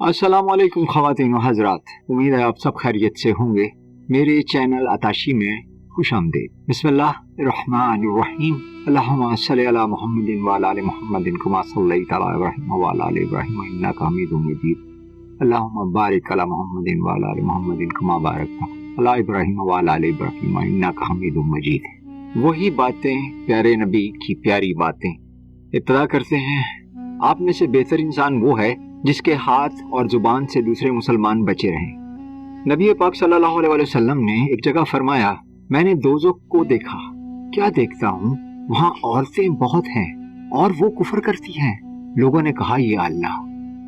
अस्सलाम वालेकुम ख़वातीन व हज़रात, उम्मीद है आप सब खैरियत से होंगे। मेरे चैनल अताशी में खुश आमदीद। बिस्मिल्लाहिर्रहमानिर्रहीम। अल्लाहुम्मा सल्लि अला मुहम्मदिन व अला आलि मुहम्मदिन कमा सल्लैता अला इब्राहीम व अला आलि इब्राहीम इन्नका हमीदुम मजीद। अल्लाहुम्मा बारिक अला मुहम्मदिन व अला आलि मुहम्मदिन कमा बारकता अला इब्राहीम व अला आलि इब्राहीम इन्नका हमीदुम मजीद। वही बातें, प्यारे नबी की प्यारी बातें। इब्तिदा करते हैं। आप में से बेहतर इंसान वो है जिसके हाथ और जुबान से दूसरे मुसलमान बचे रहें। नबी पाक सल्लल्लाहु अलैहि वसल्लम ने एक जगह फरमाया, मैंने दोज़ख को देखा, क्या देखता हूँ, वहाँ औरतें बहुत हैं और वो कुफर करती हैं। लोगों ने कहा, ये अल्लाह,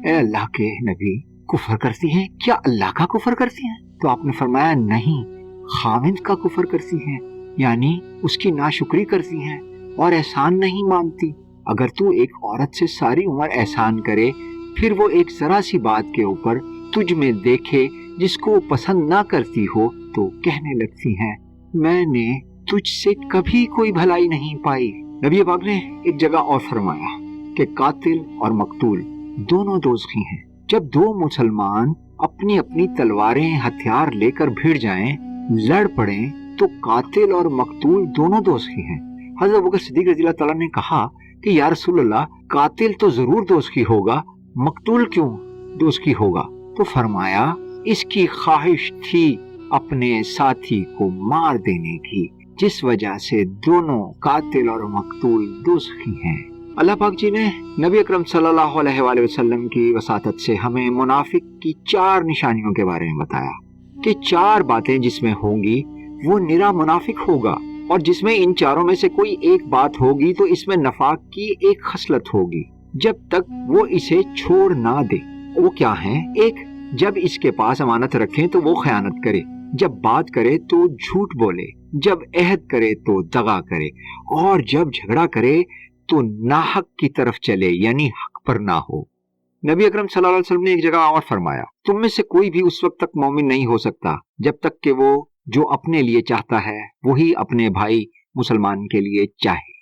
ए अल्लाह के नबी, कुफर करती हैं? क्या अल्लाह का कुफर करती हैं? तो आपने फरमाया, नहीं, खाविंद का कुफर करती हैं, यानी उसकी नाशुक्री करती हैं और एहसान नहीं मानती। अगर तू एक औरत से सारी उम्र एहसान करे, फिर वो एक जरा सी बात के ऊपर तुझ में देखे जिसको वो पसंद ना करती हो, तो कहने लगती हैं, मैंने तुझसे कभी कोई भलाई नहीं पाई। नबी पाक ने एक जगह और फरमाया कि कातिल और मकतूल दोनों दोज़खी हैं। जब दो मुसलमान अपनी अपनी तलवारें, हथियार लेकर भिड़ जाएं, लड़ पड़ें, तो कातिल और मकतूल दोनों दोज़खी हैं। हज़रत अबू बकर सिद्दीक़ रज़ियल्लाहु तआला ने कहा कि या रसूलल्लाह, कातिल तो जरूर दोज़खी होगा, मकतूल क्यों दोज़खी होगा? तो फरमाया, इसकी ख्वाहिश थी अपने साथी को मार देने की, जिस वजह से दोनों कातिल और मकतूल दोज़खी हैं। अल्लाह पाक जी ने नबी अकरम सल्लल्लाहु अलैहि वसल्लम की वसातत से हमें मुनाफिक की 4 निशानियों के बारे में बताया कि 4 बातें जिसमें होंगी वो निरा मुनाफिक होगा, और जिसमें इन चारों में से कोई एक बात होगी तो इसमें नफाक की एक खसलत होगी, जब तक वो इसे छोड़ ना दे। वो क्या है? एक, जब इसके पास अमानत रखें तो वो खयानत करे, जब बात करे तो झूठ बोले, जब अहद करे तो दगा करे, और जब झगड़ा करे तो नाहक की तरफ चले, यानी हक पर ना हो। नबी अकरम सल्लल्लाहु अलैहि वसल्लम ने एक जगह और फरमाया, तुम में से कोई भी उस वक्त तक मोमिन नहीं हो सकता जब तक कि वो जो अपने लिए चाहता है वही अपने भाई मुसलमान के लिए चाहे।